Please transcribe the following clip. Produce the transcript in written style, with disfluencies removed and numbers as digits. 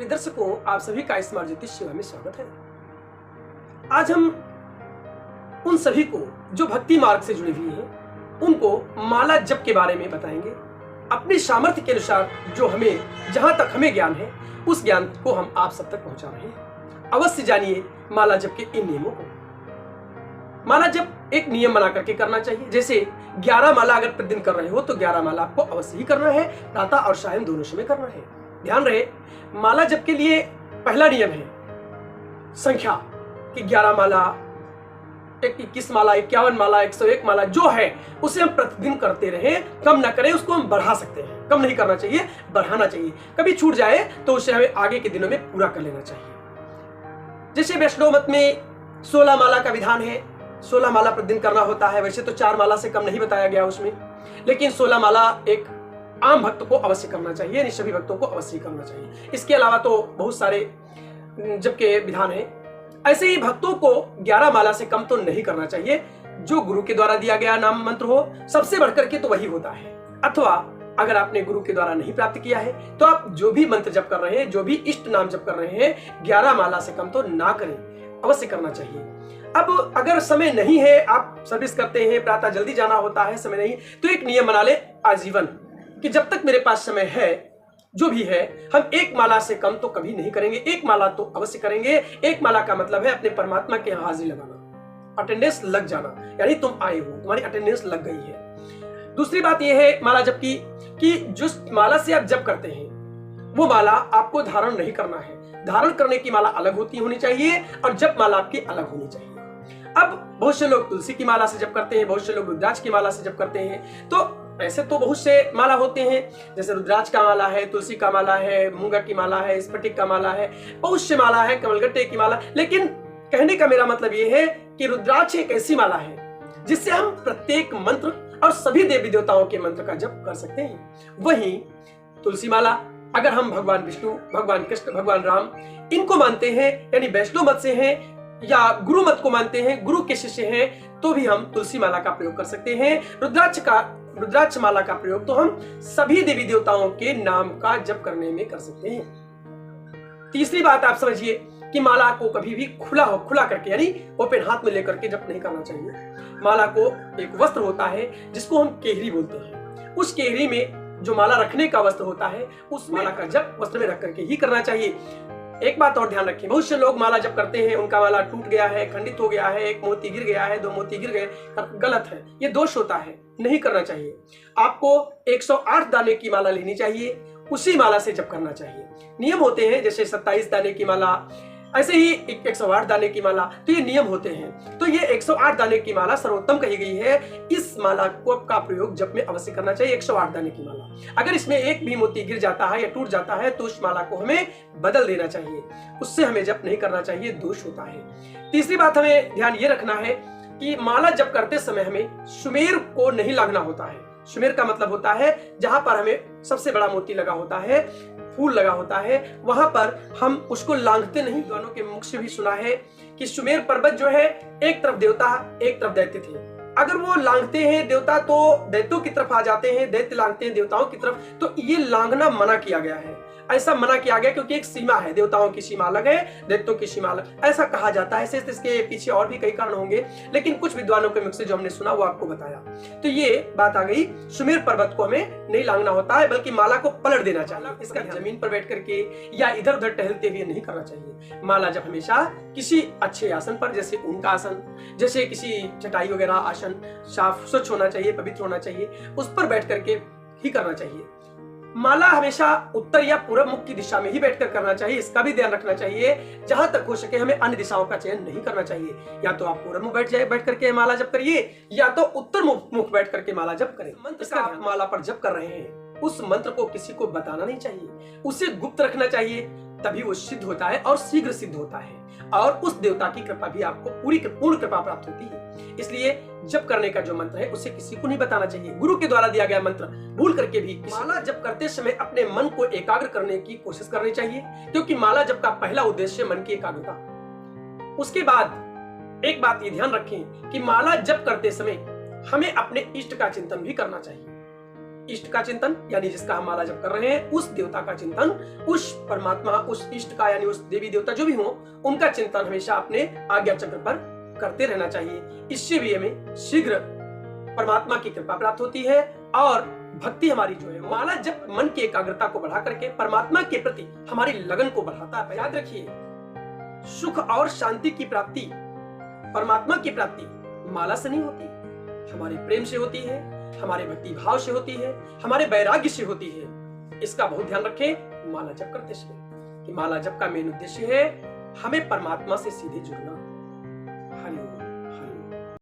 प्रिय दर्शकों, आप सभी का स्मार्ट ज्योतिष सेवा में स्वागत है। आज हम उन सभी को जो भक्ति मार्ग से जुड़े हुए हैं उनको माला जप के बारे में बताएंगे। अपनी सामर्थ्य के अनुसार जो हमें जहां तक हमें ज्ञान है उस ज्ञान को हम आप सब तक पहुंचा रहे हैं। अवश्य जानिए माला जप के इन नियमों को। माला जप एक नियम बना करके करना चाहिए। जैसे 11 माला अगर प्रतिदिन कर रहे हो तो 11 माला आपको अवश्य ही करना है, प्रातः और सायं दोनों समय करना है। ध्यान रहे, माला जप के लिए पहला नियम है संख्या कि 11 माला, 21 माला, 51 माला, 101 माला जो है उसे हम प्रतिदिन करते रहे, कम ना करें। उसको हम बढ़ा सकते हैं, कम नहीं करना चाहिए, बढ़ाना चाहिए। कभी छूट जाए तो उसे हमें आगे के दिनों में पूरा कर लेना चाहिए। जैसे वैष्णव मत में 16 माला का विधान है, 16 माला प्रतिदिन करना होता है। वैसे तो 4 माला से कम नहीं बताया गया उसमें, लेकिन 16 माला एक आम भक्त को अवश्य करना चाहिए, यानी सभी भक्तों को अवश्य करना चाहिए। इसके अलावा तो बहुत सारे जप के विधान है। ऐसे ही भक्तों को 11 माला से कम तो नहीं करना चाहिए। जो गुरु के द्वारा दिया गया नाम मंत्र हो, सबसे बढ़कर के तो वही होता है। अथवा अगर आपने गुरु के द्वारा नहीं प्राप्त किया है तो आप जो भी मंत्र जप कर रहे हैं, जो भी इष्ट नाम जप कर रहे हैं, 11 माला से कम तो ना करें, अवश्य करना चाहिए। अब अगर समय नहीं है, आप सर्विस करते हैं, प्रातः जल्दी जाना होता है, समय नहीं, तो एक नियम बना ले आजीवन कि जब तक मेरे पास समय है, जो भी है, हम 1 माला से कम तो कभी नहीं करेंगे। 1 माला तो अवश्य करेंगे। 1 माला का मतलब है अपने परमात्मा के यहाँ हाजिरी लगाना, अटेंडेंस लग जाना, यानी तुम आए हो, तुम्हारी अटेंडेंस लग गई है। दूसरी बात यह है माला जप की कि जिस माला से आप जप करते हैं वो माला आपको धारण नहीं करना है। धारण करने की माला अलग होनी चाहिए और जप माला आपकी अलग होनी चाहिए। अब बहुत से लोग तुलसी की माला से जप करते हैं, बहुत से लोग रुद्राक्ष की माला से जप करते हैं। तो ऐसे तो बहुत से माला होते हैं, जैसे रुद्राक्ष का माला है, तुलसी का माला है, मूंगा की माला है, स्फटिक का माला है, बहुत से माला है, कमलगट्टे की माला। लेकिन कहने का मेरा मतलब यह है कि रुद्राक्ष एक ऐसी माला है जिससे हम प्रत्येक मंत्र और सभी देवी देवताओं के मंत्र का जप कर सकते हैं। वहीं तुलसी माला अगर हम भगवान विष्णु, भगवान कृष्ण, भगवान राम इनको मानते हैं, यानी वैष्णव मत से हैं या गुरु मत को मानते हैं, गुरु के शिष्य हैं, तो भी हम तुलसी माला का प्रयोग कर सकते हैं। रुद्राक्ष माला का प्रयोग तो हम सभी देवी देवताओं के नाम का जप करने में कर सकते हैं। तीसरी बात आप समझिए कि माला को कभी भी खुला करके, यानी ओपन हाथ में लेकर के जप नहीं करना चाहिए। माला को एक वस्त्र होता है जिसको हम केहरी बोलते हैं। उस केहरी में जो माला रखने का वस्त्र होता है, उस माला का जप वस्त्र में रख करके ही करना चाहिए। एक बात और ध्यान रखें, बहुत से लोग माला जप करते हैं, उनका माला टूट गया है, खंडित हो गया है, 1 मोती गिर गया है, 2 मोती गिर गए, गलत है, ये दोष होता है, नहीं करना चाहिए। आपको 108 दाने की माला लेनी चाहिए, उसी माला से जप करना चाहिए। नियम होते हैं, जैसे 27 दाने की माला, ऐसे ही 108 दाने की माला, तो ये नियम होते हैं। तो ये 108 दाने की माला सर्वोत्तम कही गई है। इस माला को का प्रयोग जप में अवश्य करना चाहिए। 108 दाने की माला, अगर इसमें एक भी मोती गिर जाता है या टूट जाता है तो उस माला को हमें बदल देना चाहिए, उससे हमें जप नहीं करना चाहिए, दोष होता है। तीसरी बात हमें ध्यान ये रखना है कि माला जप करते समय हमें सुमेर को नहीं लागना होता है। सुमेर का मतलब होता है जहां पर हमें सबसे बड़ा मोती लगा होता है, फूल लगा होता है, वहां पर हम उसको लांघते नहीं। दोनों के मुख से भी सुना है कि सुमेर पर्वत जो है, एक तरफ देवता एक तरफ दैत्य थे। अगर वो लांघते हैं देवता तो दैत्यों की तरफ आ जाते हैं, दैत्य लांघते हैं देवताओं की तरफ, तो ये लांघना मना किया गया है। ऐसा मना किया गया क्योंकि एक सीमा है, देवताओं की सीमा अलग है, दैत्यों की सीमा अलग, ऐसा कहा जाता है। इसके पीछे और भी कई कारण होंगे, लेकिन कुछ विद्वानों के मुख से जो हमने सुना वो आपको बताया। तो ये बात आ गई, सुमेर पर्वत को हमें नहीं लांघना होता है, बल्कि माला को पलट देना चाहिए। इसका जमीन पर बैठ करके या इधर उधर टहलते हुए नहीं करना चाहिए। माला जब हमेशा किसी अच्छे आसन पर, जैसे ऊन का आसन, जैसे किसी चटाई वगैरह आसन, साफ स्वच्छ होना चाहिए, पवित्र होना चाहिए, उस पर बैठ करके ही करना चाहिए। माला हमेशा उत्तर या पूर्व मुख की दिशा में ही बैठकर करना चाहिए, इसका भी ध्यान रखना चाहिए। जहां तक हो सके हमें अन्य दिशाओं का चयन नहीं करना चाहिए। या तो आप पूर्व मुख बैठ करके माला जप करिए, या तो उत्तर मुख बैठ करके माला जप करें। मंत्र का आप माला पर जप कर रहे हैं, उस मंत्र को किसी को बताना नहीं चाहिए, उसे गुप्त रखना चाहिए, तभी वो सिद्ध होता है और शीघ्र सिद्ध होता है, और उस देवता की कृपा भी आपको पूर्ण कृपा प्राप्त होती है। इसलिए जप करने का जो मंत्र है उसे किसी को नहीं बताना चाहिए। गुरु के द्वारा दिया गया मंत्र भूल करके भी माला जप करते समय अपने मन को एकाग्र करने की कोशिश करनी चाहिए, क्योंकि माला जप का पहला उद्देश्य मन की एकाग्रता। उसके बाद एक बात ये ध्यान रखें कि माला जप करते समय हमें अपने इष्ट का चिंतन भी करना चाहिए। इष्ट का चिंतन, यानी जिसका हम माला जप कर रहे हैं उस देवता का चिंतन, उस परमात्मा, उस इष्ट का यानी उस देवी देवता जो भी हो उनका चिंतन हमेशा अपने आज्ञा चक्र पर करते रहना चाहिए। इससे भी हमें शीघ्र परमात्मा की कृपा प्राप्त होती है और भक्ति हमारी जो है, माला जप मन की एकाग्रता को बढ़ा करके परमात्मा के प्रति हमारी लगन को बढ़ाता है। याद रखिए, सुख और शांति की प्राप्ति, परमात्मा की प्राप्ति माला से नहीं होती, हमारे प्रेम से होती है, हमारे भक्ति भाव से होती है, हमारे वैराग्य से होती है। इसका बहुत ध्यान रखें माला जप करते समय कि माला जप का मेन उद्देश्य है हमें परमात्मा से सीधे जुड़ना।